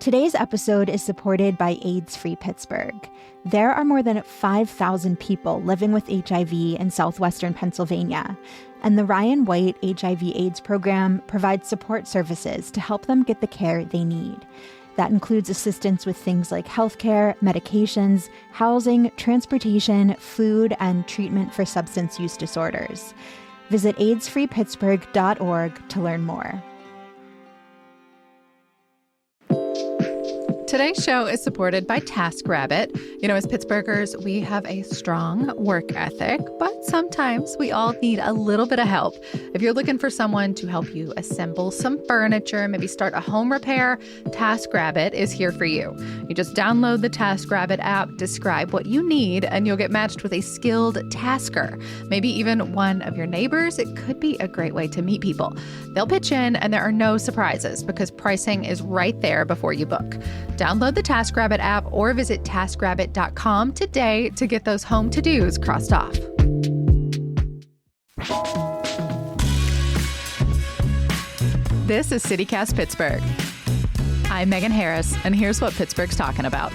Today's episode is supported by AIDS-Free Pittsburgh. There are more than 5,000 people living with HIV in southwestern Pennsylvania, and the Ryan White HIV/AIDS program provides support services to help them get the care they need. That includes assistance with things like healthcare, medications, housing, transportation, food, and treatment for substance use disorders. Visit aidsfreepittsburgh.org to learn more. Today's show is supported by TaskRabbit. You know, as Pittsburghers, we have a strong work ethic, but sometimes we all need a little bit of help. If you're looking for someone to help you assemble some furniture, maybe start a home repair, TaskRabbit is here for you. You just download the TaskRabbit app, describe what you need, and you'll get matched with a skilled tasker. Maybe even one of your neighbors. It could be a great way to meet people. They'll pitch in, and there are no surprises because pricing is right there before you book. Download the TaskRabbit app or visit taskrabbit.com today to get those home to-dos crossed off. This is CityCast Pittsburgh. I'm Megan Harris, and here's what Pittsburgh's talking about.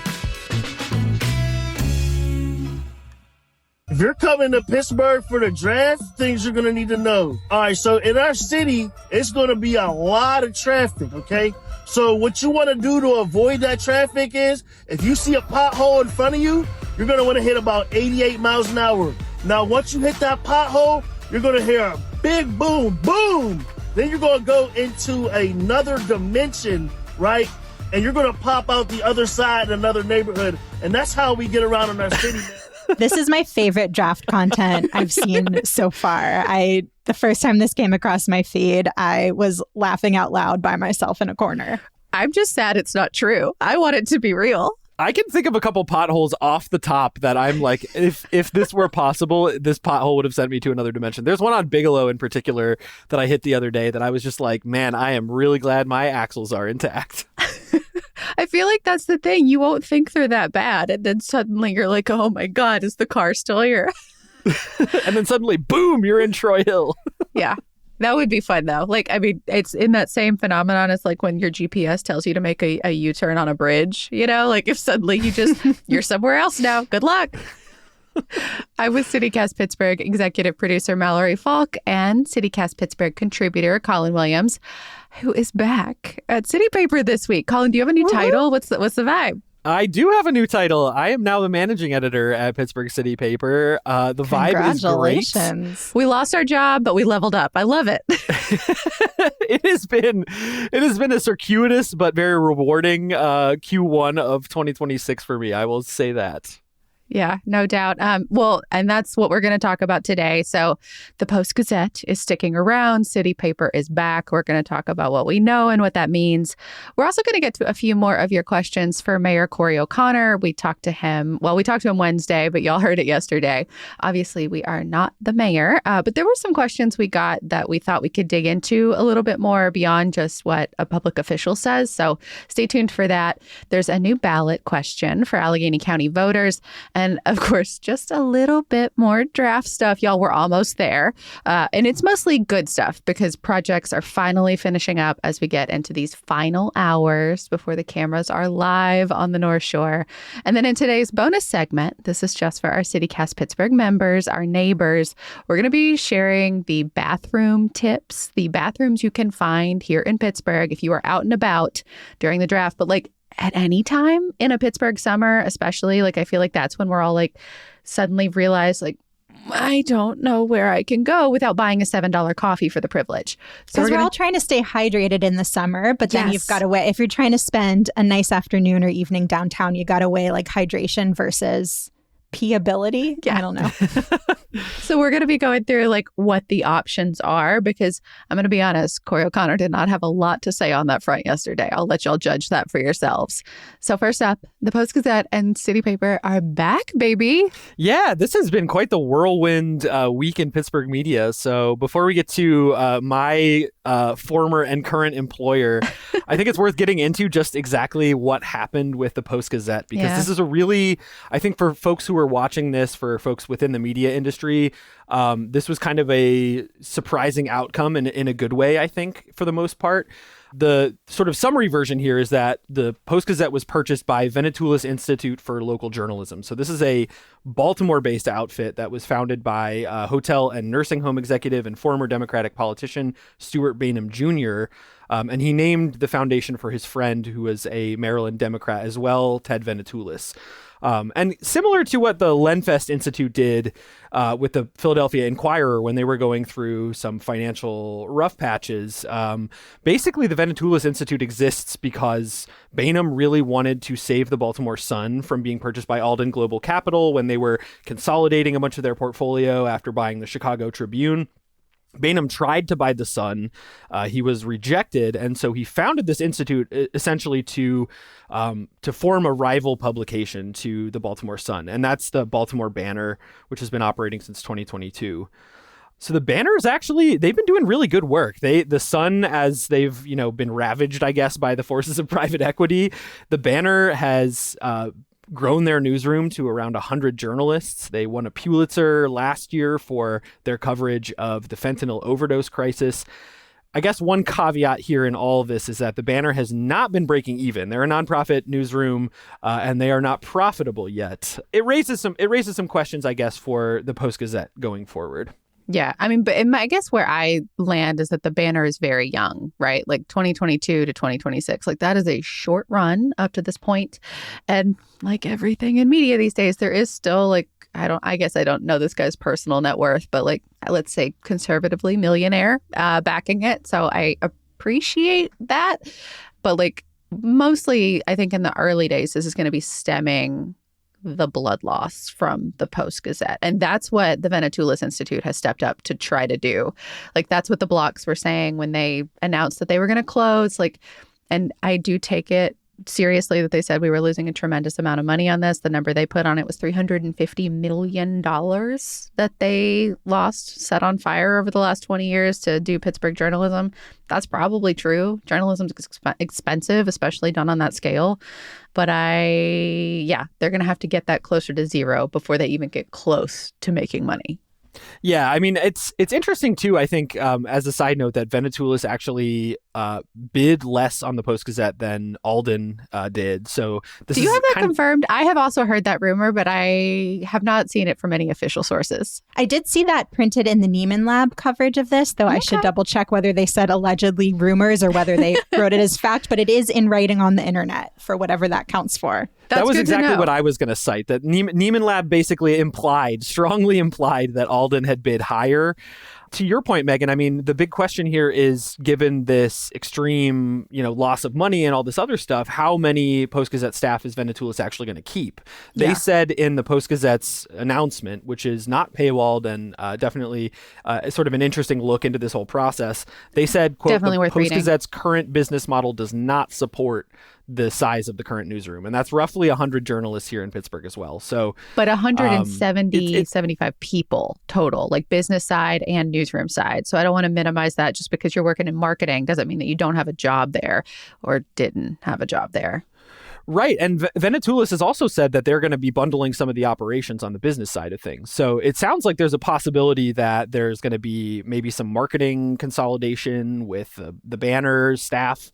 If you're coming to Pittsburgh for the draft, things you're going to need to know. All right, so in our city, it's going to be a lot of traffic, okay? So what you want to do to avoid that traffic is, if you see a pothole in front of you, you're going to want to hit about 88 miles an hour. Now, once you hit that pothole, you're going to hear a big boom, boom. Then you're going to go into another dimension, right? And you're going to pop out the other side in another neighborhood. And that's how we get around in our city, man. This is my favorite draft content I've seen so far. The first time this came across my feed, I was laughing out loud by myself in a corner. I'm just sad it's not true. I want it to be real. I can think of a couple potholes off the top that I'm like, if this were possible, this pothole would have sent me to another dimension. There's one on Bigelow in particular that I hit the other day that I was just like, man, I am really glad my axles are intact. I feel like that's the thing. You won't think they're that bad. And then suddenly you're like, oh my God, is the car still here? And then suddenly, boom, you're in Troy Hill. Yeah. That would be fun, though. Like, I mean, it's in that same phenomenon as like when your GPS tells you to make a U-turn on a bridge, you know, like if suddenly you're somewhere else now. Good luck. I'm with CityCast Pittsburgh executive producer Mallory Falk and CityCast Pittsburgh contributor Colin Williams, who is back at City Paper this week. Colin, do you have a new title? What's the vibe? I do have a new title. I am now the managing editor at Pittsburgh City Paper. The vibe is great. We lost our job, but we leveled up. I love it. It has been a circuitous but very rewarding Q1 of 2026 for me. I will say that. Yeah, no doubt. Well, and that's what we're going to talk about today. So the Post-Gazette is sticking around. City Paper is back. We're going to talk about what we know and what that means. We're also going to get to a few more of your questions for Mayor Corey O'Connor. We talked to him Wednesday, but y'all heard it yesterday. Obviously, we are not the mayor, but there were some questions we got that we thought we could dig into a little bit more beyond just what a public official says. So stay tuned for that. There's a new ballot question for Allegheny County voters. And of course, just a little bit more draft stuff. Y'all, we're almost there. And it's mostly good stuff because projects are finally finishing up as we get into these final hours before the cameras are live on the North Shore. And then in today's bonus segment, this is just for our CityCast Pittsburgh members, our neighbors. We're going to be sharing the bathroom tips, the bathrooms you can find here in Pittsburgh if you are out and about during the draft. But like, at any time in a Pittsburgh summer, especially, like I feel like that's when we're all like suddenly realize like, I don't know where I can go without buying a $7 coffee for the privilege. So we're all trying to stay hydrated in the summer, but then you've got to weigh, if you're trying to spend a nice afternoon or evening downtown, you got to weigh like hydration versus peeability. Yeah. I don't know. So we're going to be going through like what the options are because I'm going to be honest, Corey O'Connor did not have a lot to say on that front yesterday. I'll let y'all judge that for yourselves. So first up, the Post-Gazette and City Paper are back, baby. Yeah, this has been quite the whirlwind week in Pittsburgh media. So before we get to my former and current employer, I think it's worth getting into just exactly what happened with the Post-Gazette because this is a really, I think for folks who are watching this, for folks within the media industry, this was kind of a surprising outcome in a good way, I think, for the most part. The sort of summary version here is that the Post-Gazette was purchased by Venetoulis Institute for Local Journalism. So this is a Baltimore-based outfit that was founded by hotel and nursing home executive and former Democratic politician Stuart Bainum Jr., and he named the foundation for his friend who was a Maryland Democrat as well, Ted Venetoulis. And similar to what the Lenfest Institute did with the Philadelphia Inquirer when they were going through some financial rough patches, basically the Venetoulis Institute exists because Bainum really wanted to save the Baltimore Sun from being purchased by Alden Global Capital when they were consolidating a bunch of their portfolio after buying the Chicago Tribune. Bainum tried to buy the Sun. He was rejected, and so he founded this institute essentially to form a rival publication to the Baltimore Sun, and that's the Baltimore Banner, which has been operating since 2022. So the Banner is they've been doing really good work. The Sun, as they've been ravaged, I guess, by the forces of private equity, the Banner has grown their newsroom to around 100 journalists. They won a Pulitzer last year for their coverage of the fentanyl overdose crisis. I guess one caveat here in all of this is that the Banner has not been breaking even. They're a nonprofit newsroom, and they are not profitable yet. It raises some questions, I guess, for the Post-Gazette going forward. Yeah, I mean, but I guess where I land is that the Banner is very young, right? Like 2022 to 2026, like that is a short run up to this point. And like everything in media these days, there is still like, I guess I don't know this guy's personal net worth, but like, let's say conservatively millionaire backing it. So I appreciate that. But like mostly, I think in the early days, this is going to be stemming the blood loss from the Post-Gazette. And that's what the Venetoulis Institute has stepped up to try to do. Like, that's what the blocks were saying when they announced that they were going to close. Like, and I do take it seriously that they said we were losing a tremendous amount of money on this. The number they put on it was $350 million that they lost, set on fire over the last 20 years to do Pittsburgh journalism. That's probably true. Journalism is expensive, especially done on that scale. But they're going to have to get that closer to zero before they even get close to making money. Yeah, I mean, it's interesting, too, I think, as a side note, that Venetoulis actually bid less on the Post-Gazette than Alden did. So do you have that confirmed? I have also heard that rumor, but I have not seen it from any official sources. I did see that printed in the Neiman Lab coverage of this, though I should double check whether they said allegedly rumors or whether they wrote it as fact, but it is in writing on the internet for whatever that counts for. That's that was good exactly what I was going to cite, that Neiman Lab basically strongly implied that Alden had bid higher. To your point, Megan, I mean, the big question here is, given this extreme, loss of money and all this other stuff, how many Post-Gazette staff is Venetoulis actually going to keep? They said in the Post-Gazette's announcement, which is not paywalled and definitely sort of an interesting look into this whole process, they said, quote, definitely the Post-Gazette's current business model does not support the size of the current newsroom. And that's roughly 100 journalists here in Pittsburgh as well. So, but 75 people total, like business side and newsroom side. So I don't want to minimize that. Just because you're working in marketing doesn't mean that you don't have a job there or didn't have a job there. Right. And Venetoulis has also said that they're going to be bundling some of the operations on the business side of things. So it sounds like there's a possibility that there's going to be maybe some marketing consolidation with the Banner staff.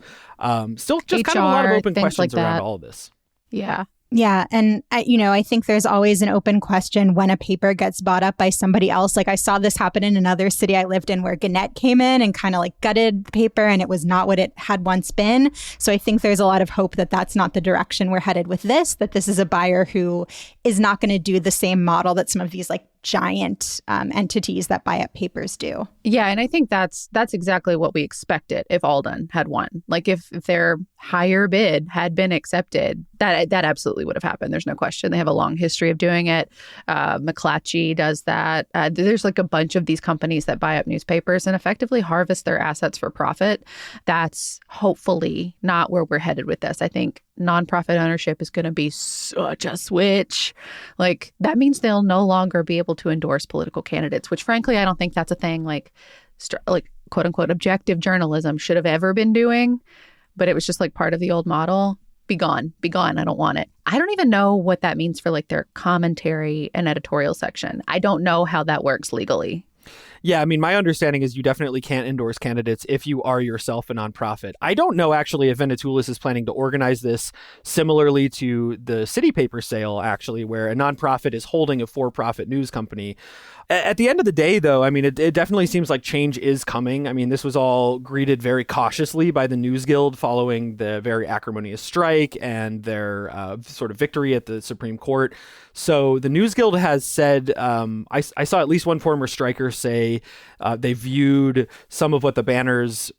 Still just HR, kind of a lot of open questions like around all of this. Yeah. Yeah. And, I think there's always an open question when a paper gets bought up by somebody else. Like I saw this happen in another city I lived in where Gannett came in and kind of like gutted the paper and it was not what it had once been. So I think there's a lot of hope that that's not the direction we're headed with this, that this is a buyer who is not going to do the same model that some of these like giant entities that buy up papers do. Yeah, and I think that's exactly what we expected if Alden had won. Like if their higher bid had been accepted, that absolutely would have happened. There's no question. They have a long history of doing it. McClatchy does that. There's like a bunch of these companies that buy up newspapers and effectively harvest their assets for profit. That's hopefully not where we're headed with this. I think nonprofit ownership is going to be such a switch. Like that means they'll no longer be able to endorse political candidates, which frankly, I don't think that's a thing like quote unquote objective journalism should have ever been doing. But it was just like part of the old model. Be gone. I don't want it. I don't even know what that means for like their commentary and editorial section. I don't know how that works legally. Yeah, I mean, my understanding is you definitely can't endorse candidates if you are yourself a nonprofit. I don't know actually if Venetoulis is planning to organize this similarly to the city paper sale, actually, where a nonprofit is holding a for-profit news company. At the end of the day, though, I mean, it definitely seems like change is coming. I mean, this was all greeted very cautiously by the News Guild following the very acrimonious strike and their sort of victory at the Supreme Court. So the News Guild has said, I saw at least one former striker say they viewed some of what the Banner's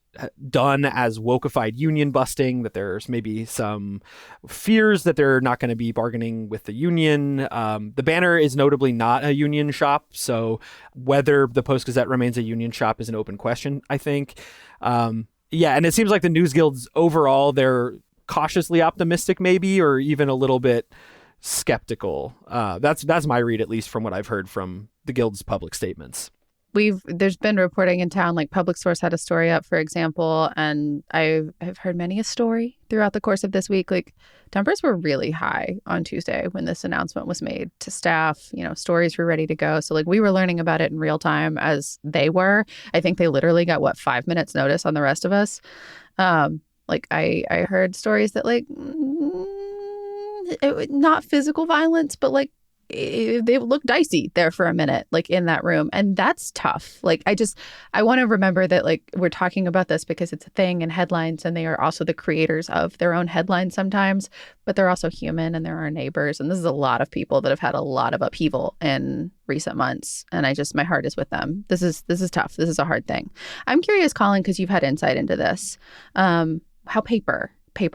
done as wokeified union busting, that there's maybe some fears that they're not going to be bargaining with the union. The Banner is notably not a union shop, so whether the Post-Gazette remains a union shop is an open question, I think. Yeah, and it seems like the News Guilds overall, they're cautiously optimistic maybe, or even a little bit skeptical. That's my read, at least from what I've heard from the Guild's public statements. There's been reporting in town, like Public Source had a story up, for example, and I've heard many a story throughout the course of this week. Like, tempers were really high on Tuesday when this announcement was made to staff. You know, stories were ready to go. So like we were learning about it in real time as they were. I think they literally got 5 minutes notice on the rest of us. Like I heard stories that like not physical violence, but like they looked dicey there for a minute, like in that room. And that's tough. Like, I want to remember that, like, we're talking about this because it's a thing in headlines, and they are also the creators of their own headlines sometimes, but they're also human and they're our neighbors. And this is a lot of people that have had a lot of upheaval in recent months. And my heart is with them. This is tough. This is a hard thing. I'm curious, Colin, because you've had insight into this, how paper,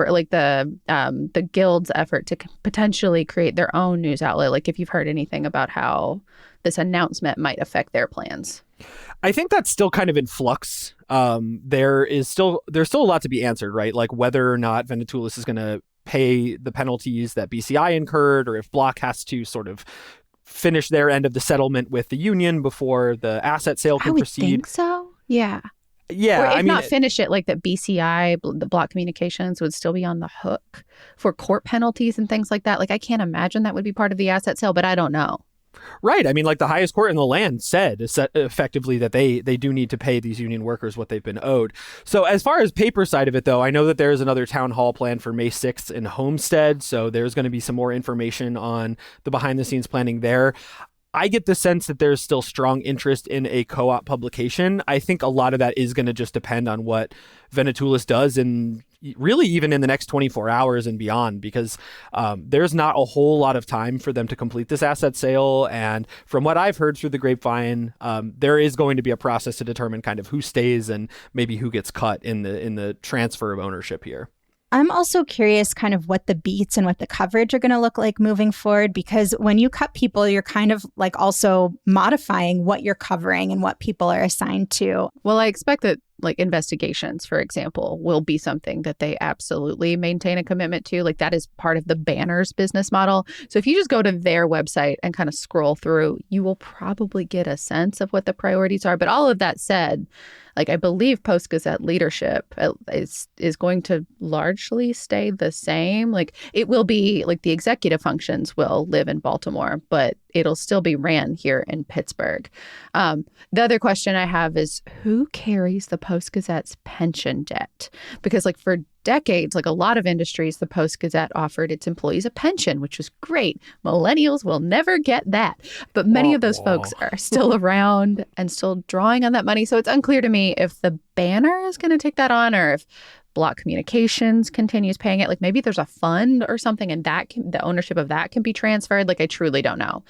like the Guild's effort to potentially create their own news outlet, like if you've heard anything about how this announcement might affect their plans. I think that's still kind of in flux. There's still a lot to be answered, right? Like whether or not Venetoulis is going to pay the penalties that BCI incurred, or if Block has to sort of finish their end of the settlement with the union before the asset sale can proceed. I think so. Yeah. Yeah, or if not finish it, like that BCI, the Block Communications, would still be on the hook for court penalties and things like that. Like, I can't imagine that would be part of the asset sale, but I don't know. Right. I mean, like the highest court in the land said effectively that they do need to pay these union workers what they've been owed. So as far as paper side of it, though, I know that there is another town hall planned for May 6th in Homestead. So there's going to be some more information on the behind the scenes planning there. I get the sense that there's still strong interest in a co-op publication. I think a lot of that is going to just depend on what Venetoulis does, and really even in the next 24 hours and beyond, because there's not a whole lot of time for them to complete this asset sale. And from what I've heard through the grapevine, there is going to be a process to determine kind of who stays and maybe who gets cut in the transfer of ownership here. I'm also curious kind of what the beats and what the coverage are going to look like moving forward, because when you cut people, you're kind of like also modifying what you're covering and what people are assigned to. Well, I expect that like investigations, for example, will be something that they absolutely maintain a commitment to. Like that is part of the Banner's business model. So if you just go to their website and kind of scroll through, you will probably get a sense of what the priorities are. But all of that said, like I believe Post-Gazette leadership is going to largely stay the same. Like it will be like the executive functions will live in Baltimore, but it'll still be ran here in Pittsburgh. The other question I have is who carries the Post-Gazette's pension debt? Because like for decades, like a lot of industries, the Post-Gazette offered its employees a pension, which was great. Millennials will never get that. But many of those folks are still around and still drawing on that money. So it's unclear to me if the Banner is going to take that on or if Block Communications continues paying it. Like maybe there's a fund or something and the ownership of that can be transferred. Like I truly don't know.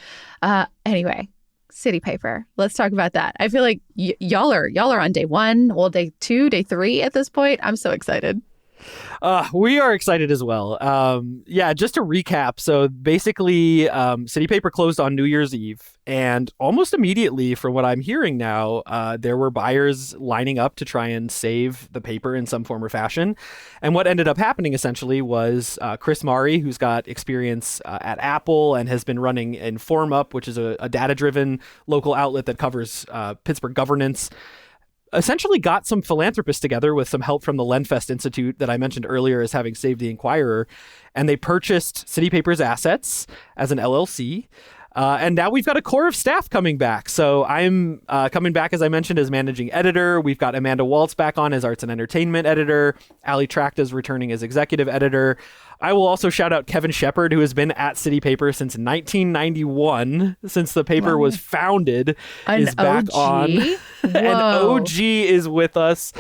Anyway, city paper. Let's talk about that. I feel like y'all are on day 1, well, day 2, day 3 at this point. I'm so excited. We are excited as well. Yeah, just to recap. So basically, City Paper closed on New Year's Eve, and almost immediately, from what I'm hearing now, there were buyers lining up to try and save the paper in some form or fashion. And what ended up happening essentially was Chris Mari, who's got experience at Apple and has been running InformUp, which is a data-driven local outlet that covers Pittsburgh governance, essentially got some philanthropists together with some help from the Lenfest Institute that I mentioned earlier as having saved the Inquirer, and they purchased City Paper's assets as an LLC. And now we've got a core of staff coming back. So I'm coming back, as I mentioned, as managing editor. We've got Amanda Waltz back on as arts and entertainment editor. Ali Tracta's returning as executive editor. I will also shout out Kevin Shepard, who has been at City Paper since 1991, since the paper was founded, is back on. An OG is with us.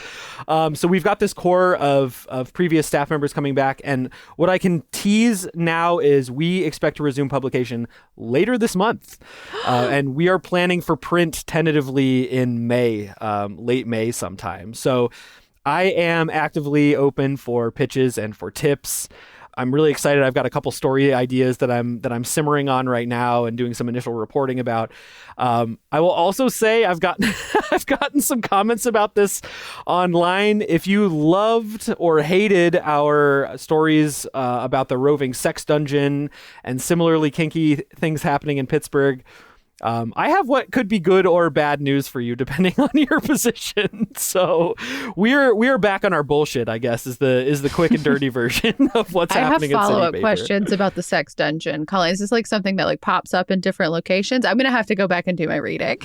So we've got this core of previous staff members coming back. And what I can tease now is we expect to resume publication later this month. And we are planning for print tentatively in May, late May sometime. So I am actively open for pitches and for tips. I'm really excited. I've got a couple story ideas that I'm simmering on right now and doing some initial reporting about. I will also say I've gotten some comments about this online. If you loved or hated our stories about the roving sex dungeon and similarly kinky things happening in Pittsburgh, I have what could be good or bad news for you, depending on your position. So we are back on our bullshit, I guess, is the quick and dirty version of what's happening. I have follow-up questions about the sex dungeon. Colin, is this like something that like pops up in different locations? I'm gonna have to go back and do my reading.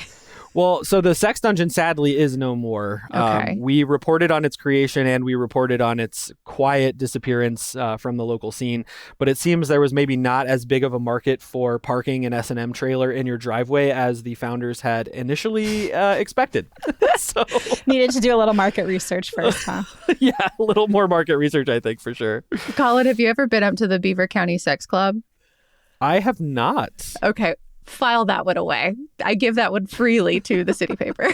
Well, so the sex dungeon sadly is no more. Okay. We reported on its creation and we reported on its quiet disappearance from the local scene. But it seems there was maybe not as big of a market for parking an S&M trailer in your driveway as the founders had initially expected. So needed to do a little market research first, huh? Yeah, a little more market research, I think, for sure. Colin, have you ever been up to the Beaver County Sex Club? I have not. Okay. File that one away. I give that one freely to the City Paper.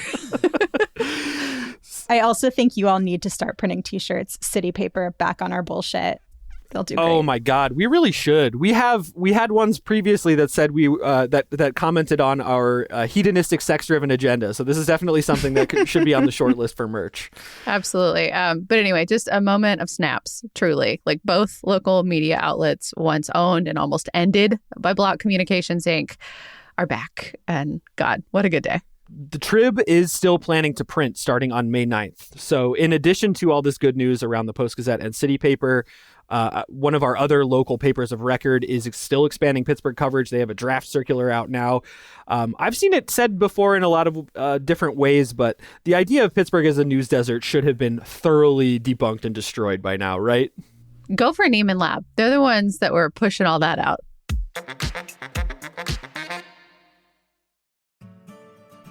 I also think you all need to start printing t-shirts, City Paper, back on our bullshit. They'll do great. Oh my God, we really should. We had ones previously that said that commented on our hedonistic, sex-driven agenda. So this is definitely something that should be on the short list for merch. Absolutely. But anyway, just a moment of snaps. Truly, like both local media outlets, once owned and almost ended by Block Communications Inc., are back. And God, what a good day. The Trib is still planning to print starting on May 9th. So in addition to all this good news around the Post-Gazette and City Paper, one of our other local papers of record is still expanding Pittsburgh coverage. They have a draft circular out now. I've seen it said before in a lot of different ways, but the idea of Pittsburgh as a news desert should have been thoroughly debunked and destroyed by now, right? Go for Neiman Lab. They're the ones that were pushing all that out.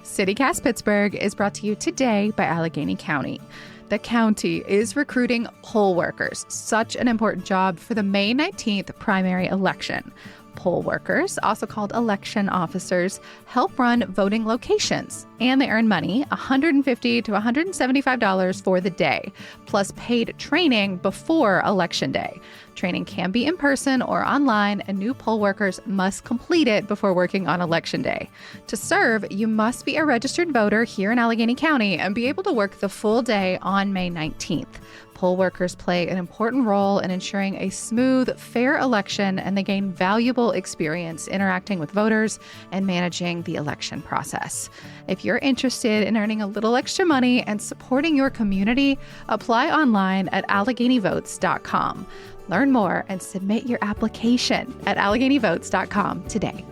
CityCast Pittsburgh is brought to you today by Allegheny County. The county is recruiting poll workers, such an important job for the May 19th primary election. Poll workers, also called election officers, help run voting locations, and they earn money, $150 to $175 for the day, plus paid training before Election Day. Training can be in person or online, and new poll workers must complete it before working on Election Day. To serve, you must be a registered voter here in Allegheny County and be able to work the full day on May 19th. Poll workers play an important role in ensuring a smooth, fair election, and they gain valuable experience interacting with voters and managing the election process. If you're interested in earning a little extra money and supporting your community, apply online at AlleghenyVotes.com. Learn more and submit your application at AlleghenyVotes.com today.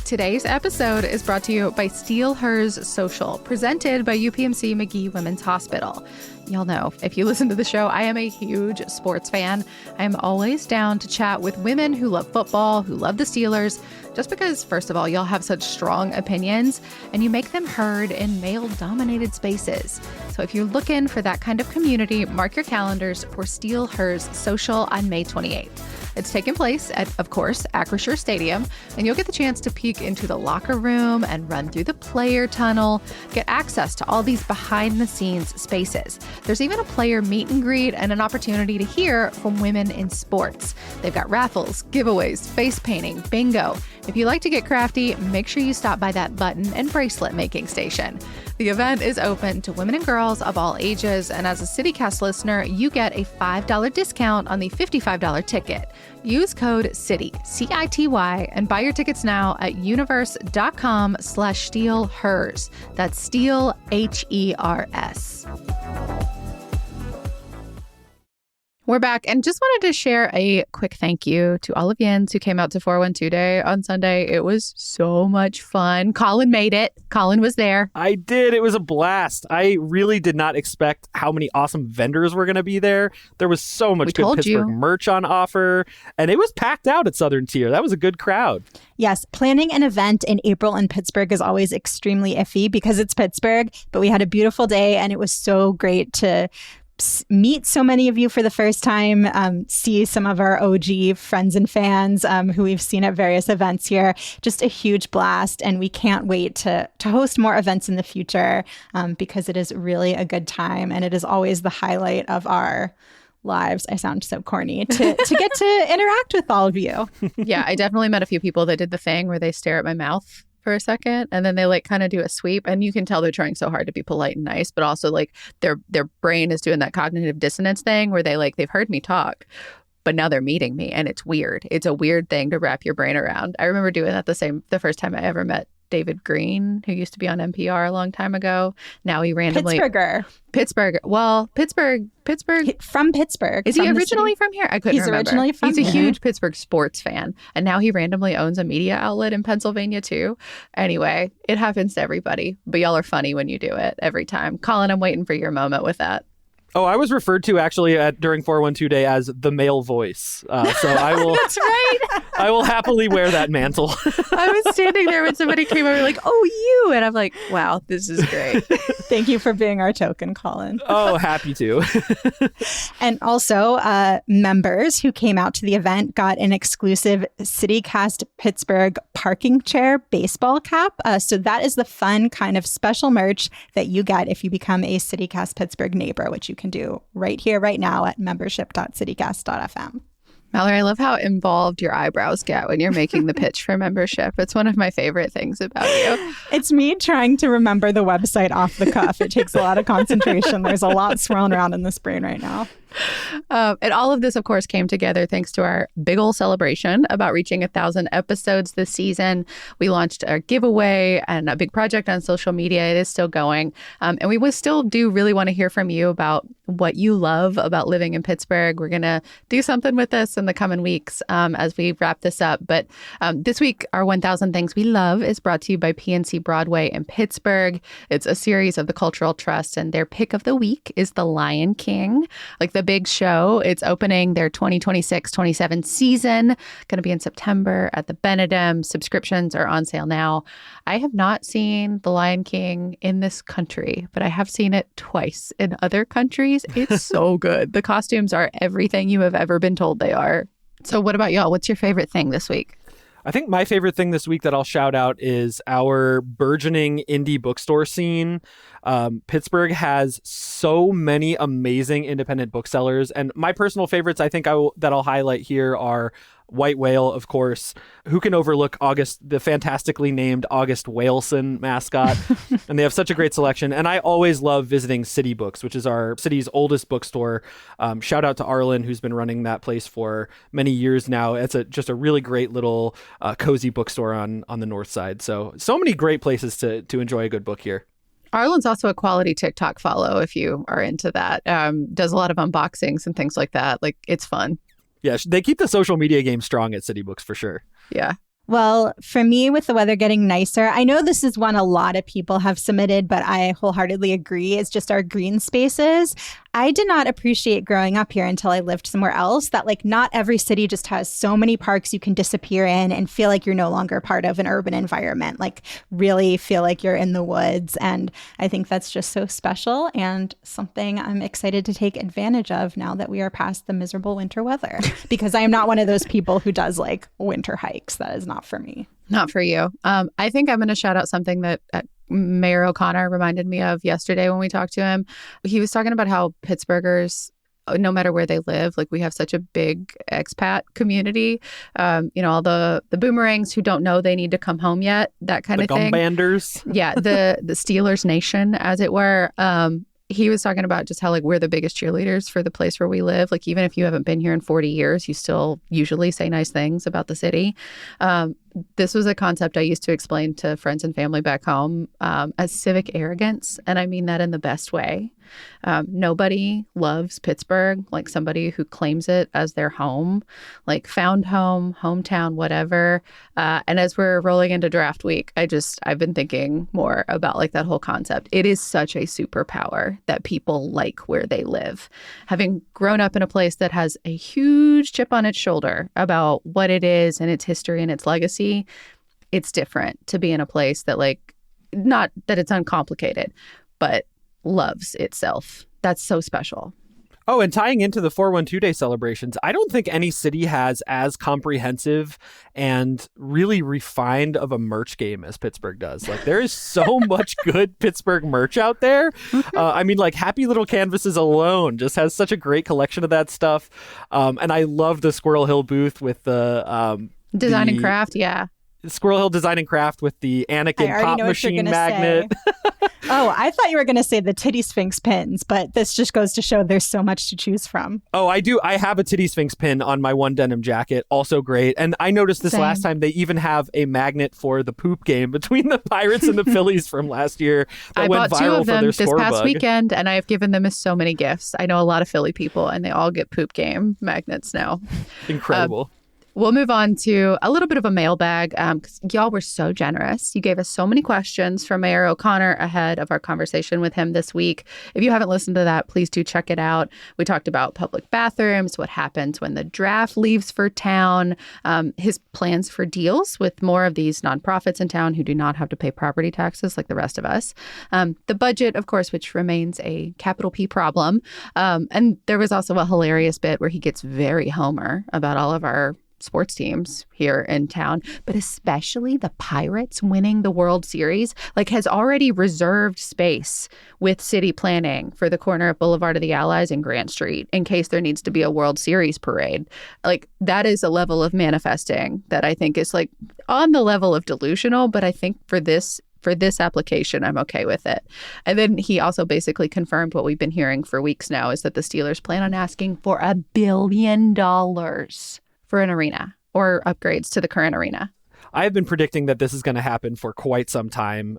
Today's episode is brought to you by Steal Hers Social, presented by UPMC Magee Women's Hospital. Y'all know, if you listen to the show, I am a huge sports fan. I am always down to chat with women who love football, who love the Steelers, just because, first of all, y'all have such strong opinions and you make them heard in male-dominated spaces. So if you're looking for that kind of community, mark your calendars for Steal Hers Social on May 28th. It's taking place at, of course, Acrisure Stadium, and you'll get the chance to peek into the locker room and run through the player tunnel, get access to all these behind-the-scenes spaces. There's even a player meet and greet and an opportunity to hear from women in sports. They've got raffles, giveaways, face painting, bingo. If you like to get crafty, make sure you stop by that button and bracelet making station. The event is open to women and girls of all ages, and as a CityCast listener, you get a $5 discount on the $55 ticket. Use code CITY, C-I-T-Y, and buy your tickets now at universe.com/stealhers. That's steal, H-E-R-S. We're back and just wanted to share a quick thank you to all of Yins who came out to 412 Day on Sunday. It was so much fun. Colin made it. Colin was there. I did. It was a blast. I really did not expect how many awesome vendors were going to be there. There was so much good Pittsburgh merch on offer, and it was packed out at Southern Tier. That was a good crowd. Yes, planning an event in April in Pittsburgh is always extremely iffy because it's Pittsburgh, but we had a beautiful day, and it was so great to meet so many of you for the first time, see some of our OG friends and fans who we've seen at various events here. Just a huge blast. And we can't wait to host more events in the future because it is really a good time. And it is always the highlight of our lives. I sound so corny to get to interact with all of you. Yeah, I definitely met a few people that did the thing where they stare at my mouth for a second and then they like kind of do a sweep, and you can tell they're trying so hard to be polite and nice, but also like their brain is doing that cognitive dissonance thing where they've heard me talk, but now they're meeting me, and it's weird. It's a weird thing to wrap your brain around. I remember doing that the first time I ever met David Green, who used to be on NPR a long time ago. Now he randomly Pittsburgh. Well, Pittsburgh. From Pittsburgh. Is he originally from here? I couldn't remember. He's originally from He's here. a huge Pittsburgh sports fan, and now he randomly owns a media outlet in Pennsylvania too. Anyway, it happens to everybody, but y'all are funny when you do it every time. Colin, I'm waiting for your moment with that. Oh, I was referred to actually during 412 Day as the male voice. So I will. That's right. I will happily wear that mantle. I was standing there when somebody came over like, "Oh, you," and I'm like, "Wow, this is great." Thank you for being our token, Colin. Oh, happy to. And also, members who came out to the event got an exclusive CityCast Pittsburgh parking chair baseball cap. So that is the fun kind of special merch that you get if you become a CityCast Pittsburgh neighbor, which you can do right here, right now at membership.citycast.fm. Mallory, I love how involved your eyebrows get when you're making the pitch for membership. It's one of my favorite things about you. It's me trying to remember the website off the cuff. It takes a lot of concentration. There's a lot swirling around in this brain right now. And all of this, of course, came together thanks to our big ol' celebration about reaching 1,000 episodes this season. We launched a giveaway and a big project on social media. It is still going. And we still do really want to hear from you about what you love about living in Pittsburgh. We're going to do something with this in the coming weeks as we wrap this up. But this week, our 1,000 Things We Love is brought to you by PNC Broadway in Pittsburgh. It's a series of the Cultural Trust, and their pick of the week is The Lion King. Like the big show. It's opening their 2026-27 season. Going to be in September at the Benedum. Subscriptions are on sale now. I have not seen The Lion King in this country, but I have seen it twice in other countries. It's so good. The costumes are everything you have ever been told they are. So what about y'all? What's your favorite thing this week? I think my favorite thing this week that I'll shout out is our burgeoning indie bookstore scene. Pittsburgh has so many amazing independent booksellers, and my personal favorites I think that I'll highlight here are White Whale, of course. Who can overlook the fantastically named August Whaleson mascot? And they have such a great selection. And I always love visiting City Books, which is our city's oldest bookstore. Shout out to Arlen, who's been running that place for many years now. It's just a really great little cozy bookstore on the north side. So many great places to enjoy a good book here. Arlen's also a quality TikTok follow if you are into that. Does a lot of unboxings and things like that. Like, it's fun. Yeah, they keep the social media game strong at City Books for sure. Yeah. Well, for me, with the weather getting nicer, I know this is one a lot of people have submitted, but I wholeheartedly agree. It's just our green spaces. I did not appreciate growing up here until I lived somewhere else that like not every city just has so many parks you can disappear in and feel like you're no longer part of an urban environment, like really feel like you're in the woods. And I think that's just so special and something I'm excited to take advantage of now that we are past the miserable winter weather, because I am not one of those people who does like winter hikes. That is not for me. Not for you. I think I'm going to shout out something that Mayor O'Connor reminded me of yesterday when we talked to him. He was talking about how Pittsburghers, no matter where they live, like we have such a big expat community. All the boomerangs who don't know they need to come home yet, that kind of thing. The gumbanders. Yeah, the Steelers Nation, as it were. He was talking about just how like we're the biggest cheerleaders for the place where we live. Like even if you haven't been here in 40 years, you still usually say nice things about the city. This was a concept I used to explain to friends and family back home as civic arrogance. And I mean that in the best way. Nobody loves Pittsburgh like somebody who claims it as their home, like found home, hometown, whatever. And as we're rolling into draft week, I've been thinking more about like that whole concept. It is such a superpower that people like where they live. Having grown up in a place that has a huge chip on its shoulder about what it is and its history and its legacy, it's different to be in a place that like, not that it's uncomplicated, but loves itself. That's so special. Oh, and tying into the 412 Day celebrations, I don't think any city has as comprehensive and really refined of a merch game as Pittsburgh does. Like, there is so much good Pittsburgh merch out there. I mean, like, Happy Little Canvases alone just has such a great collection of that stuff. And I love the Squirrel Hill booth with the design and craft, yeah. Squirrel Hill Design and Craft with the Anakin pop machine magnet. Oh, I thought you were going to say the Titty Sphinx pins, but this just goes to show there's so much to choose from. Oh, I do. I have a Titty Sphinx pin on my one denim jacket. Also great. And I noticed this last time they even have a magnet for the poop game between the Pirates and the Phillies from last year. That I went bought viral 2 of for them their this score past bug. weekend, and I have given them so many gifts. I know a lot of Philly people, and they all get poop game magnets now. Incredible. We'll move on to a little bit of a mailbag because y'all were so generous. You gave us so many questions from Mayor O'Connor ahead of our conversation with him this week. If you haven't listened to that, please do check it out. We talked about public bathrooms, what happens when the draft leaves for town, his plans for deals with more of these nonprofits in town who do not have to pay property taxes like the rest of us. The budget, of course, which remains a capital P problem. And there was also a hilarious bit where he gets very Homer about all of our sports teams here in town, but especially the Pirates winning the World Series, like has already reserved space with city planning for the corner of Boulevard of the Allies and Grant Street in case there needs to be a World Series parade. Like, that is a level of manifesting that I think is like on the level of delusional, but I think for this application, I'm okay with it. And then he also basically confirmed what we've been hearing for weeks now, is that the Steelers plan on asking for $1 billion for an arena or upgrades to the current arena. I've been predicting that this is going to happen for quite some time.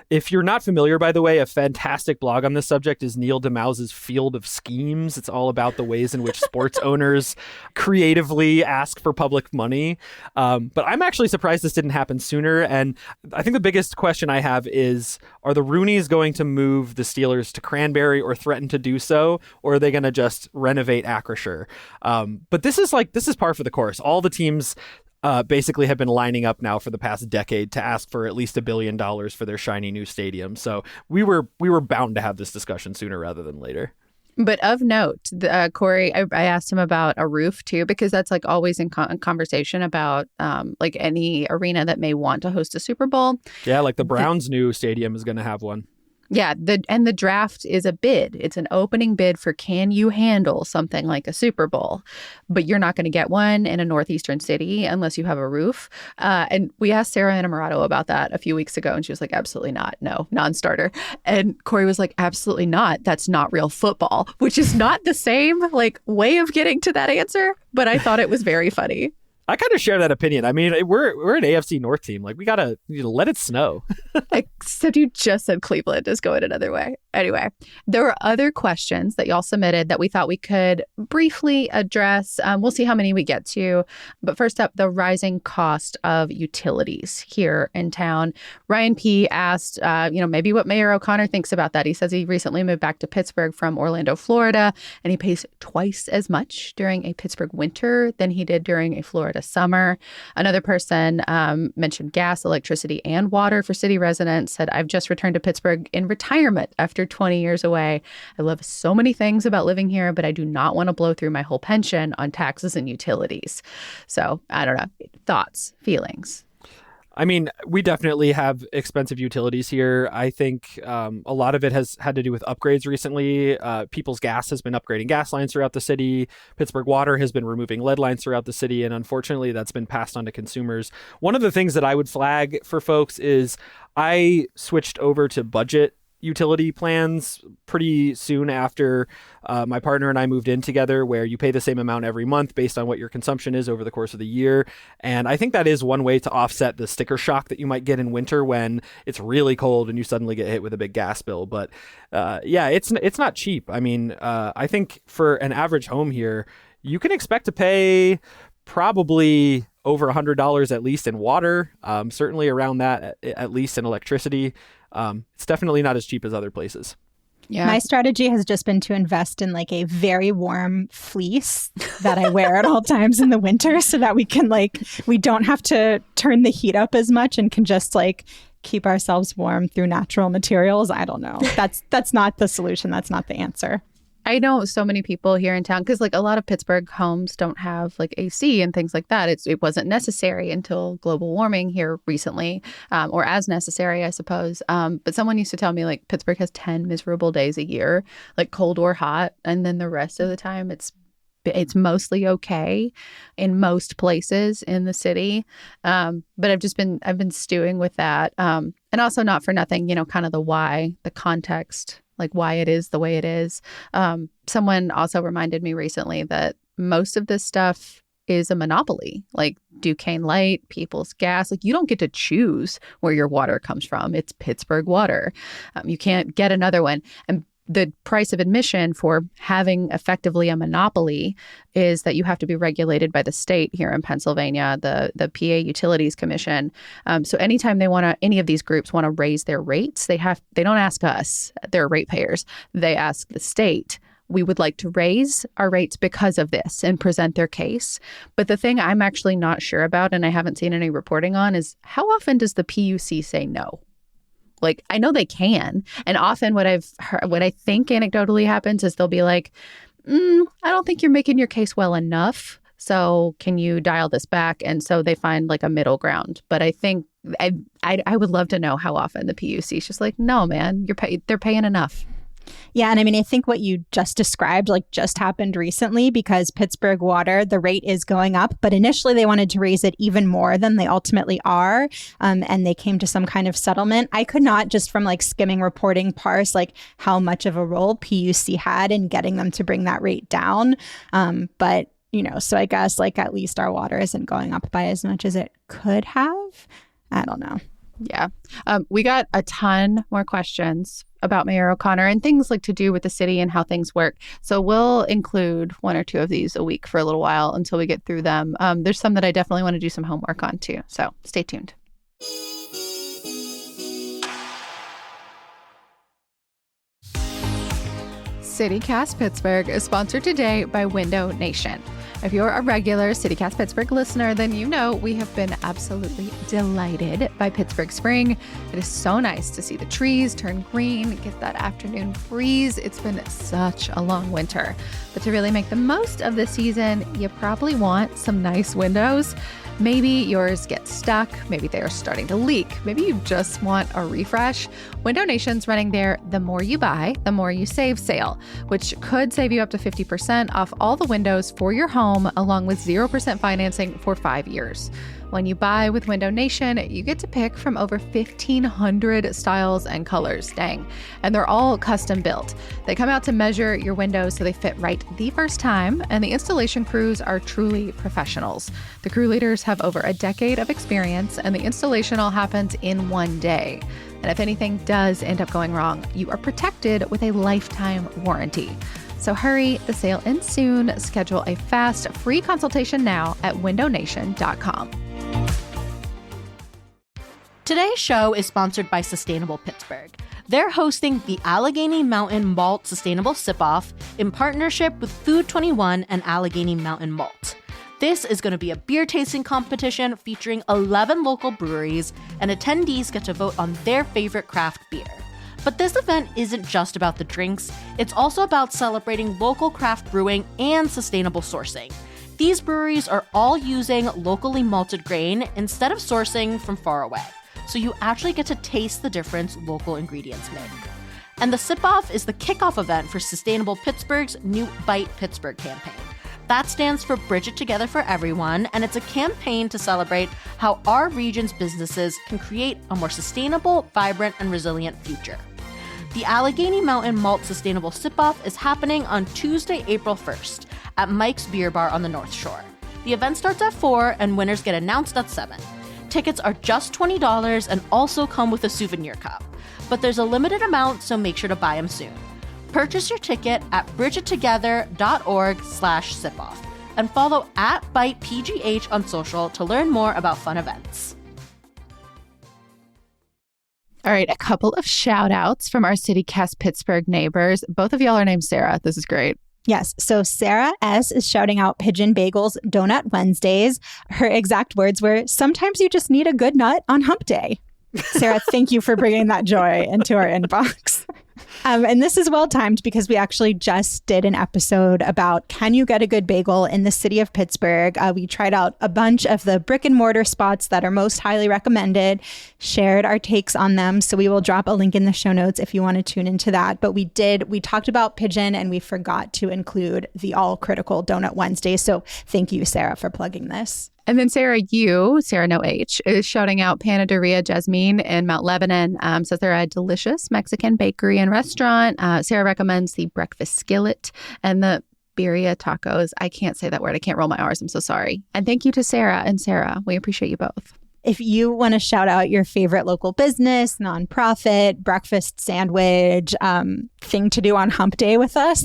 If you're not familiar, by the way, a fantastic blog on this subject is Neil DeMause's Field of Schemes. It's all about the ways in which sports owners creatively ask for public money. But I'm actually surprised this didn't happen sooner. And I think the biggest question I have is, are the Rooneys going to move the Steelers to Cranberry or threaten to do so? Or are they going to just renovate Acrisure? But this is par for the course. All the teams basically have been lining up now for the past decade to ask for at least $1 billion for their shiny new stadium. So we were bound to have this discussion sooner rather than later. But of note, Corey, I asked him about a roof too, because that's like always in conversation about like any arena that may want to host a Super Bowl. Yeah, like the Browns' new stadium is going to have one. Yeah, the draft is a bid. It's an opening bid for, can you handle something like a Super Bowl? But you're not going to get one in a northeastern city unless you have a roof. And we asked Sarah Innamorato about that a few weeks ago, and she was like, absolutely not. No, non-starter. And Corey was like, absolutely not. That's not real football, which is not the same like way of getting to that answer. But I thought it was very funny. I kind of share that opinion. I mean, we're an AFC North team. Like, we gotta let it snow. Except you just said Cleveland is going another way. Anyway, there were other questions that y'all submitted that we thought we could briefly address. We'll see how many we get to. But first up, the rising cost of utilities here in town. Ryan P. asked, maybe what Mayor O'Connor thinks about that. He says he recently moved back to Pittsburgh from Orlando, Florida, and he pays twice as much during a Pittsburgh winter than he did during a Florida summer. Another person mentioned gas, electricity, and water for city residents. Said, I've just returned to Pittsburgh in retirement after 20 years away. I love so many things about living here, but I do not want to blow through my whole pension on taxes and utilities. So I don't know. Thoughts, feelings? I mean, we definitely have expensive utilities here. I think a lot of it has had to do with upgrades recently. People's Gas has been upgrading gas lines throughout the city. Pittsburgh Water has been removing lead lines throughout the city. And unfortunately, that's been passed on to consumers. One of the things that I would flag for folks is I switched over to budget utility plans pretty soon after my partner and I moved in together, where you pay the same amount every month based on what your consumption is over the course of the year. And I think that is one way to offset the sticker shock that you might get in winter when it's really cold and you suddenly get hit with a big gas bill. But yeah, it's not cheap. I mean, I think for an average home here, you can expect to pay probably over $100 at least in water, certainly around that at least in electricity. It's definitely not as cheap as other places. Yeah. My strategy has just been to invest in like a very warm fleece that I wear at all times in the winter so that we don't have to turn the heat up as much and can just like keep ourselves warm through natural materials. I don't know. That's not the solution. That's not the answer. I know so many people here in town because like a lot of Pittsburgh homes don't have like AC and things like that. It wasn't necessary until global warming here recently, or as necessary, I suppose. But someone used to tell me like Pittsburgh has 10 miserable days a year, like cold or hot. And then the rest of the time it's mostly okay in most places in the city. But I've been stewing with that. And also not for nothing, kind of the why, the context, like why it is the way it is. Someone also reminded me recently that most of this stuff is a monopoly, like Duquesne Light, People's Gas. Like you don't get to choose where your water comes from. It's Pittsburgh water. You can't get another one. And the price of admission for having effectively a monopoly is that you have to be regulated by the state here in Pennsylvania, the PA Utilities Commission. So anytime any of these groups want to raise their rates, they don't ask us, they're ratepayers. They ask the state. We would like to raise our rates because of this and present their case. But the thing I'm actually not sure about, and I haven't seen any reporting on, is how often does the PUC say no? Like, I know they can. And often what I think anecdotally happens is they'll be like, I don't think you're making your case well enough. So can you dial this back? And so they find like a middle ground. But I think I would love to know how often the PUC is just like, no, man, they're paying enough. Yeah. And I mean, I think what you just described just happened recently because Pittsburgh Water, the rate is going up. But initially they wanted to raise it even more than they ultimately are. And they came to some kind of settlement. I could not just from skimming reporting parse how much of a role PUC had in getting them to bring that rate down. But, so I guess at least our water isn't going up by as much as it could have. I don't know. Yeah. We got a ton more questions about Mayor O'Connor and things to do with the city and how things work. So we'll include one or two of these a week for a little while until we get through them. There's some that I definitely want to do some homework on too. So stay tuned. CityCast Pittsburgh is sponsored today by Window Nation. If you're a regular CityCast Pittsburgh listener, then you know we have been absolutely delighted by Pittsburgh spring. It is so nice to see the trees turn green, get that afternoon breeze. It's been such a long winter. But to really make the most of the season, you probably want some nice windows. Maybe yours get stuck. Maybe they're starting to leak. Maybe you just want a refresh. Window Nation's running their The More You Buy, The More You Save sale, which could save you up to 50% off all the windows for your home, along with 0% financing for 5 years. When you buy with Window Nation, you get to pick from over 1,500 styles and colors. Dang. And they're all custom built. They come out to measure your windows so they fit right the first time, and the installation crews are truly professionals. The crew leaders have over a decade of experience, and the installation all happens in one day. And if anything does end up going wrong, you are protected with a lifetime warranty. So hurry, the sale ends soon. Schedule a fast, free consultation now at windownation.com. Today's show is sponsored by Sustainable Pittsburgh. They're hosting the Allegheny Mountain Malt Sustainable Sip-Off in partnership with Food 21 and Allegheny Mountain Malt. This is going to be a beer tasting competition featuring 11 local breweries, and attendees get to vote on their favorite craft beer. But this event isn't just about the drinks, it's also about celebrating local craft brewing and sustainable sourcing. These breweries are all using locally malted grain instead of sourcing from far away, so you actually get to taste the difference local ingredients make. And the Sip-Off is the kickoff event for Sustainable Pittsburgh's new Bite Pittsburgh campaign. That stands for Bridge It Together for Everyone, and it's a campaign to celebrate how our region's businesses can create a more sustainable, vibrant, and resilient future. The Allegheny Mountain Malt Sustainable Sip-Off is happening on Tuesday, April 1st at Mike's Beer Bar on the North Shore. The event starts at 4 and winners get announced at 7. Tickets are just $20 and also come with a souvenir cup. But there's a limited amount, so make sure to buy them soon. Purchase your ticket at bridgeittogether.org/sipoff and follow @BitePGH on social to learn more about fun events. All right, a couple of shout outs from our CityCast Pittsburgh neighbors. Both of y'all are named Sarah. This is great. Yes. So Sarah S. is shouting out Pigeon Bagel's Donut Wednesdays. Her exact words were, "Sometimes you just need a good nut on hump day." Sarah, thank you for bringing that joy into our inbox. And this is well timed because we actually just did an episode about can you get a good bagel in the city of Pittsburgh. We tried out a bunch of the brick and mortar spots that are most highly recommended, shared our takes on them. So we will drop a link in the show notes if you want to tune into that. But we talked about Pigeon and we forgot to include the all critical Donut Wednesday. So thank you, Sarah, for plugging this. And then Sarah No H, is shouting out Panaderia Jasmine in Mount Lebanon. Says they're a delicious Mexican bakery and restaurant. Sarah recommends the breakfast skillet and the birria tacos. I can't say that word. I can't roll my R's. I'm so sorry. And thank you to Sarah and Sarah. We appreciate you both. If you want to shout out your favorite local business, nonprofit, breakfast sandwich, thing to do on hump day with us,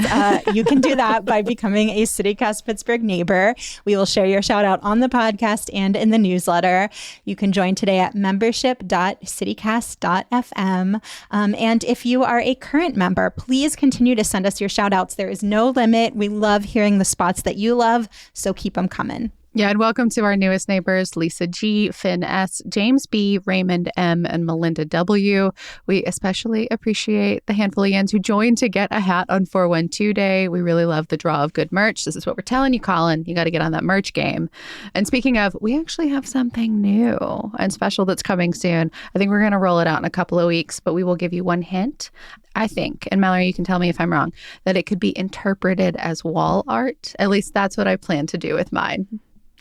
you can do that by becoming a CityCast Pittsburgh neighbor. We will share your shout out on the podcast and in the newsletter. You can join today at membership.citycast.fm. And if you are a current member, please continue to send us your shout outs. There is no limit. We love hearing the spots that you love, so keep them coming. Yeah, and welcome to our newest neighbors, Lisa G, Finn S, James B, Raymond M, and Melinda W. We especially appreciate the handful of yens who joined to get a hat on 412 Day. We really love the draw of good merch. This is what we're telling you, Colin. You got to get on that merch game. And speaking of, we actually have something new and special that's coming soon. I think we're going to roll it out in a couple of weeks, but we will give you one hint. I think, and Mallory, you can tell me if I'm wrong, that it could be interpreted as wall art. At least that's what I plan to do with mine.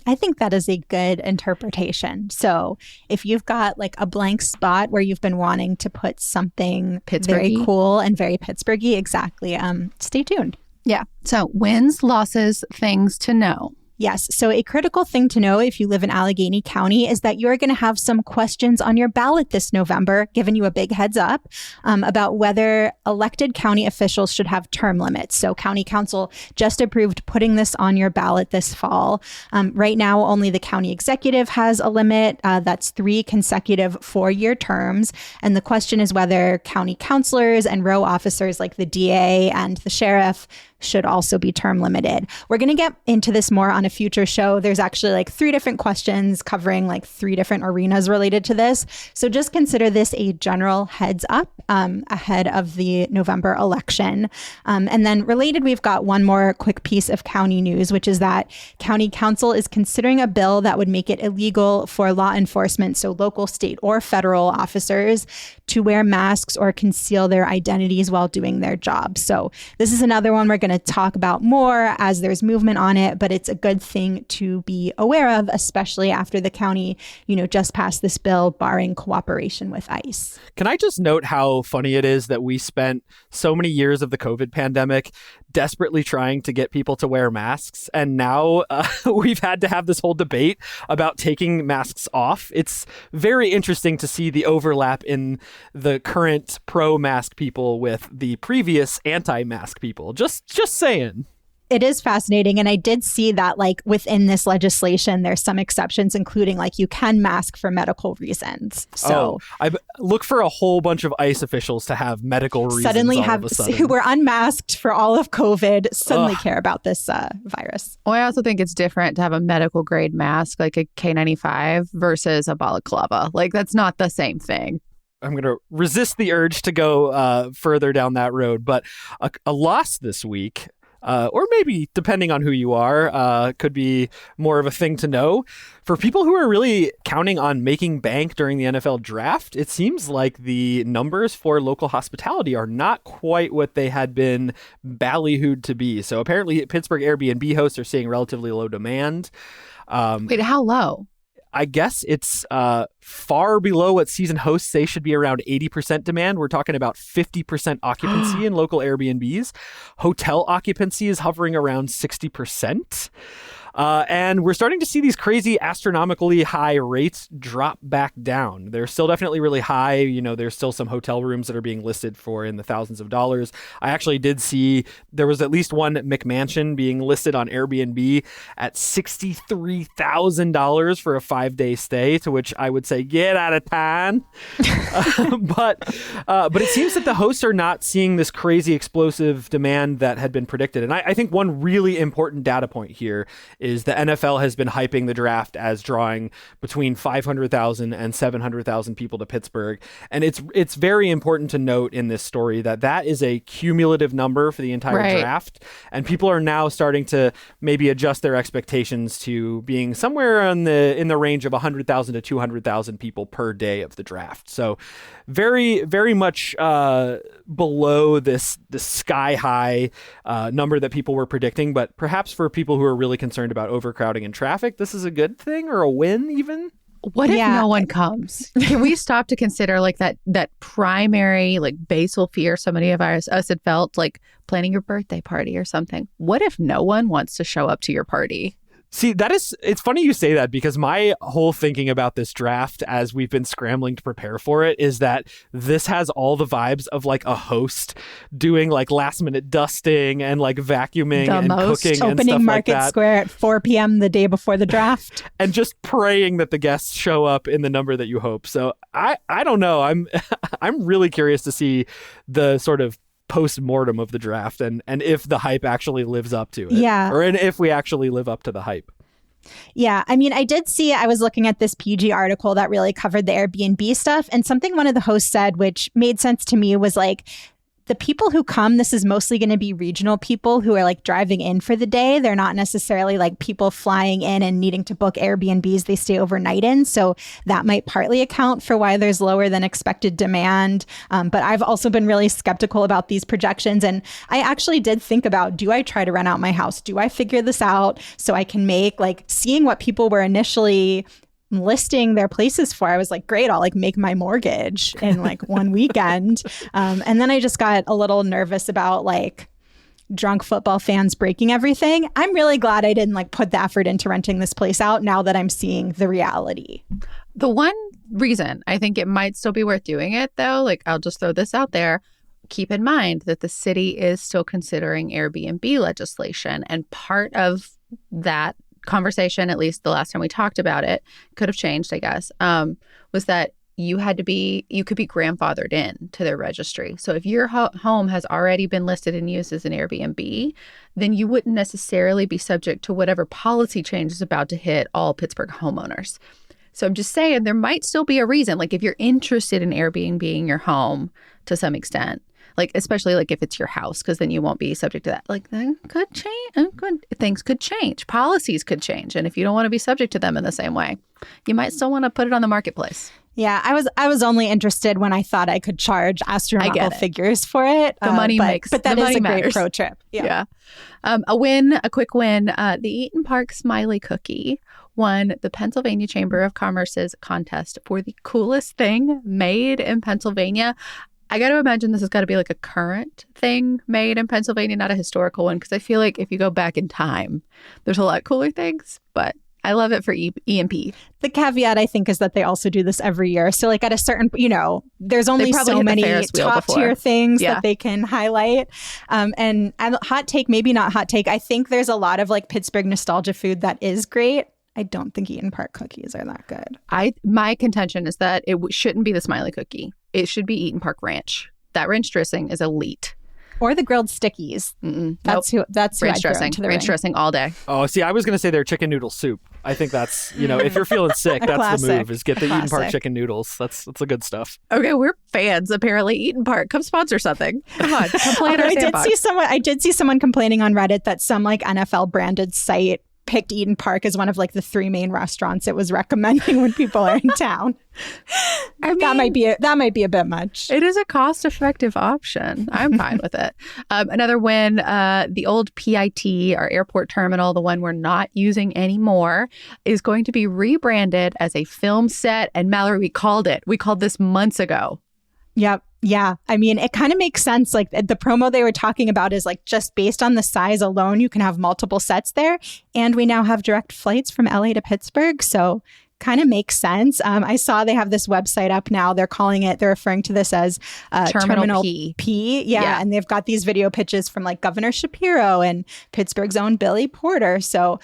I think that is a good interpretation. So if you've got like a blank spot where you've been wanting to put something very cool and very Pittsburghy, exactly. Stay tuned. Yeah. So wins, losses, things to know. Yes. So a critical thing to know if you live in Allegheny County is that you're going to have some questions on your ballot this November, giving you a big heads up about whether elected county officials should have term limits. So county council just approved putting this on your ballot this fall. Right now, only the county executive has a limit. That's 3 consecutive 4-year terms. And the question is whether county councilors and row officers like the DA and the sheriff should also be term limited. We're going to get into this more on a future show. There's actually like 3 different questions covering like 3 different arenas related to this. So just consider this a general heads up ahead of the November election. And then related, we've got one more quick piece of county news, which is that county council is considering a bill that would make it illegal for law enforcement, so local, state, or federal officers, to wear masks or conceal their identities while doing their job. So this is another one we're going to talk about more as there's movement on it, but it's a good thing to be aware of, especially after the county, just passed this bill barring cooperation with ICE. Can I just note how funny it is that we spent so many years of the COVID pandemic desperately trying to get people to wear masks, and now we've had to have this whole debate about taking masks off. It's very interesting to see the overlap in the current pro-mask people with the previous anti-mask people. Just saying. It is fascinating. And I did see that like within this legislation, there's some exceptions, including like you can mask for medical reasons. So I look for a whole bunch of ICE officials to have medical reasons suddenly who were unmasked for all of COVID suddenly care about this virus. Well, I also think it's different to have a medical grade mask like a K95 versus a balaclava. Like that's not the same thing. I'm going to resist the urge to go further down that road. But a loss this week, or maybe depending on who you are, could be more of a thing to know. For people who are really counting on making bank during the NFL draft, it seems like the numbers for local hospitality are not quite what they had been ballyhooed to be. So apparently Pittsburgh Airbnb hosts are seeing relatively low demand. Wait, how low? I guess it's far below what season hosts say should be around 80% demand. We're talking about 50% occupancy in local Airbnbs. Hotel occupancy is hovering around 60%. And we're starting to see these crazy astronomically high rates drop back down. They're still definitely really high. You know, there's still some hotel rooms that are being listed for in the thousands of dollars. I actually did see there was at least one McMansion being listed on Airbnb at $63,000 for a 5-day stay, to which I would say, get out of town. But it seems that the hosts are not seeing this crazy explosive demand that had been predicted. And I think one really important data point here is the NFL has been hyping the draft as drawing between 500,000 and 700,000 people to Pittsburgh. And it's very important to note in this story that is a cumulative number for the entire draft. And people are now starting to maybe adjust their expectations to being somewhere in the range of 100,000 to 200,000 people per day of the draft. So very, very much below this sky high number that people were predicting. But perhaps for people who are really concerned about overcrowding and traffic, this is a good thing, or a win even. What if no one comes? Can we stop to consider like that primary like basal fear so many of us had felt, like planning your birthday party or something? What if no one wants to show up to your party? See, it's funny you say that, because my whole thinking about this draft as we've been scrambling to prepare for it is that this has all the vibes of like a host doing like last minute dusting and like vacuuming and cooking and stuff opening Market like that. Square at 4 p.m. the day before the draft. And just praying that the guests show up in the number that you hope. So I don't know. I'm really curious to see the sort of post-mortem of the draft and if the hype actually lives up to it. Yeah. Or if we actually live up to the hype. Yeah. I mean, I was looking at this PG article that really covered the Airbnb stuff, and something one of the hosts said, which made sense to me, was like, the people who come, this is mostly going to be regional people who are like driving in for the day. They're not necessarily like people flying in and needing to book Airbnbs they stay overnight in. So that might partly account for why there's lower than expected demand. But I've also been really skeptical about these projections. And I actually did think about, do I try to rent out my house? Do I figure this out so I can make, like, seeing what people were initially listing their places for, I was like, great, I'll like make my mortgage in like one weekend. And then I just got a little nervous about like drunk football fans breaking everything. I'm really glad I didn't like put the effort into renting this place out now that I'm seeing the reality. The one reason I think it might still be worth doing it, though, like, I'll just throw this out there. Keep in mind that the city is still considering Airbnb legislation, and part of that conversation, at least the last time we talked about it, could have changed, I guess, was that you could be grandfathered in to their registry. So if your home has already been listed and used as an Airbnb, then you wouldn't necessarily be subject to whatever policy change is about to hit all Pittsburgh homeowners. So I'm just saying there might still be a reason, like if you're interested in Airbnb-ing your home to some extent, like especially like if it's your house, because then you won't be subject to that. Like that could change. Things could change. Policies could change. And if you don't want to be subject to them in the same way, you might still want to put it on the marketplace. Yeah, I was only interested when I thought I could charge astronomical figures for it. The money makes, but that is a great pro trip. Yeah. A quick win. The Eaton Park Smiley cookie won the Pennsylvania Chamber of Commerce's contest for the coolest thing made in Pennsylvania. I got to imagine this has got to be like a current thing made in Pennsylvania, not a historical one, because I feel like if you go back in time, there's a lot cooler things, but I love it for EMP. The caveat, I think, is that they also do this every year. So like at a certain, there's only so many top tier things that they can highlight. And hot take, maybe not hot take, I think there's a lot of like Pittsburgh nostalgia food that is great. I don't think Eaton Park cookies are that good. My contention is that it shouldn't be the Smiley cookie. It should be Eaton Park Ranch. That ranch dressing is elite. Or the grilled stickies. That's who ranch dressing. Ranch dressing all day. Oh, see, I was going to say their chicken noodle soup. I think that's, if you're feeling sick, that's classic. The move, is get the Eaton Park chicken noodles. That's the good stuff. Okay, we're fans, apparently. Eaton Park, come sponsor something. Come on, complain our sandbox. I did see someone complaining on Reddit that some like NFL branded site picked Eden Park as one of like the 3 main restaurants it was recommending when people are in town. I mean, that might be a bit much. It is a cost-effective option. I'm fine with it. Another win, the old PIT, our airport terminal, the one we're not using anymore, is going to be rebranded as a film set. And Mallory, we called this months ago. Yep. Yeah. I mean, it kind of makes sense. Like the promo they were talking about is like just based on the size alone, you can have multiple sets there. And we now have direct flights from LA to Pittsburgh. So kind of makes sense. I saw they have this website up now. They're referring to this as Terminal P. Yeah. And they've got these video pitches from like Governor Shapiro and Pittsburgh's own Billy Porter. So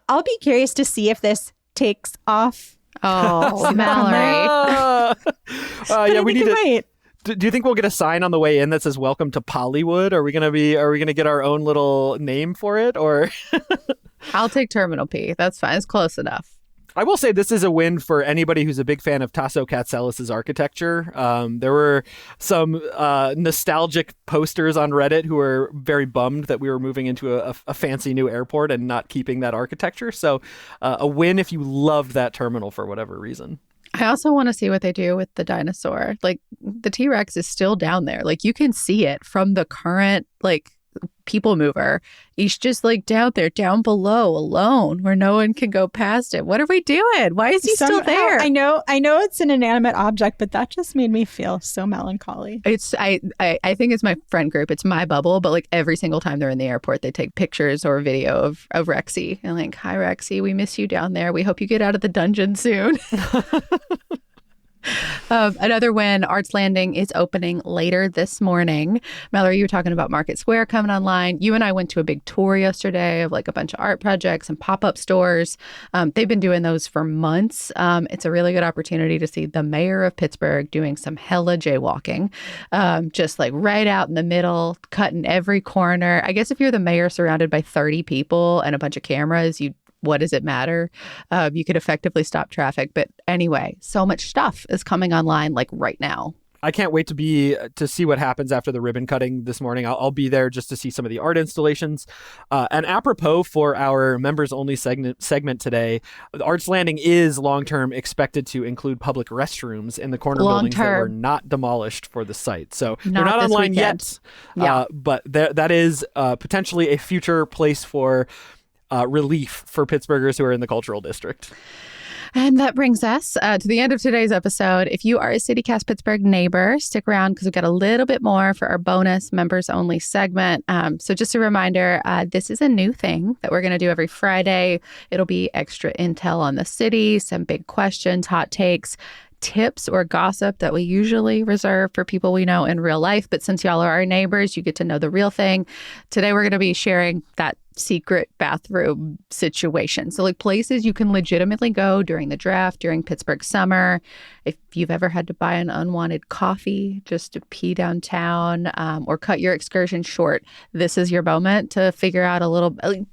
I'll be curious to see if this takes off. Oh, Mallory. Yeah, we need to wait. Do you think we'll get a sign on the way in that says "Welcome to Pollywood"? Are we gonna get our own little name for it, or? I'll take Terminal P. That's fine. It's close enough. I will say this is a win for anybody who's a big fan of Tasso Katselis' architecture. There were some nostalgic posters on Reddit who were very bummed that we were moving into a fancy new airport and not keeping that architecture. So a win if you loved that terminal for whatever reason. I also want to see what they do with the dinosaur. Like the T-Rex is still down there. Like you can see it from the current like people mover. He's just like down there, down below, alone, where no one can go past it. What are we doing? Why is he still there? I know it's an inanimate object, but that just made me feel so melancholy. I think it's my friend group. It's my bubble, but like every single time they're in the airport, they take pictures or video of Rexy. And like, hi Rexy, we miss you down there. We hope you get out of the dungeon soon. Another win, Arts Landing is opening later this morning. Mallory, you were talking about Market Square coming online. You and I went to a big tour yesterday of like a bunch of art projects and pop-up stores. They've been doing those for months. It's a really good opportunity to see the mayor of Pittsburgh doing some hella jaywalking, just like right out in the middle, cutting every corner. I guess if you're the mayor surrounded by 30 people and a bunch of cameras, what does it matter? You could effectively stop traffic. But anyway, so much stuff is coming online like right now. I can't wait to see what happens after the ribbon cutting this morning. I'll be there just to see some of the art installations. And apropos for our members only segment today, Arts Landing is long-term expected to include public restrooms in the corner buildings that were not demolished for the site. So they're not online yet, but that is potentially a future place for relief for Pittsburghers who are in the cultural district. And that brings us to the end of today's episode. If you are a CityCast Pittsburgh neighbor, stick around because we've got a little bit more for our bonus members only segment. So just a reminder, this is a new thing that we're going to do every Friday. It'll be extra intel on the city, some big questions, hot takes, tips or gossip that we usually reserve for people we know in real life. But since y'all are our neighbors, you get to know the real thing. Today, we're going to be sharing that secret bathroom situation. So like places you can legitimately go during the draft, during Pittsburgh summer. If you've ever had to buy an unwanted coffee just to pee downtown or cut your excursion short, this is your moment to figure out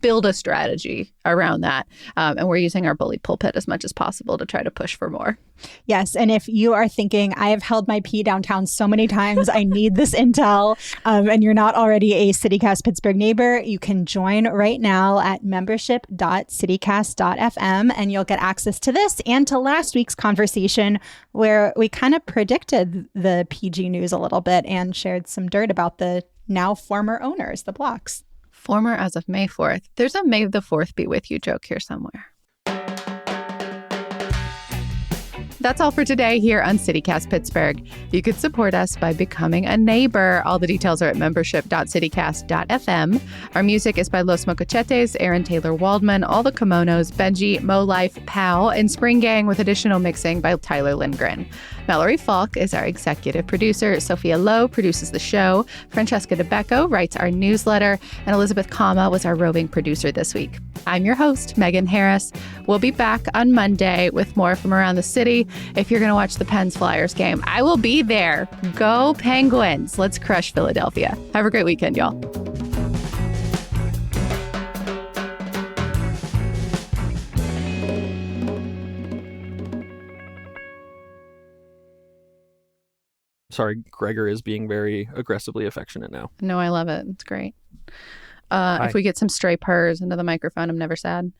build a strategy around that. And we're using our bully pulpit as much as possible to try to push for more. Yes. And if you are thinking, I have held my pee downtown so many times, I need this intel, and you're not already a CityCast Pittsburgh neighbor, you can join right now at membership.citycast.fm, and you'll get access to this and to last week's conversation where we kind of predicted the PG news a little bit and shared some dirt about the now former owners, the Blocks. Former as of May 4th. There's a May the 4th be with you joke here somewhere. That's all for today here on CityCast Pittsburgh. You could support us by becoming a neighbor. All the details are at membership.citycast.fm. Our music is by Los Mocochetes, Aaron Taylor Waldman, All the Kimonos, Benji, Mo Life, Pow, and Spring Gang with additional mixing by Tyler Lindgren. Mallory Falk is our executive producer. Sophia Lowe produces the show. Francesca DeBecco writes our newsletter. And Elizabeth Kama was our roving producer this week. I'm your host, Megan Harris. We'll be back on Monday with more from around the city. If you're going to watch the Pens Flyers game, I will be there. Go Penguins. Let's crush Philadelphia. Have a great weekend, y'all. Sorry, Gregor is being very aggressively affectionate now. No, I love it. It's great. If we get some stray purrs into the microphone, I'm never sad.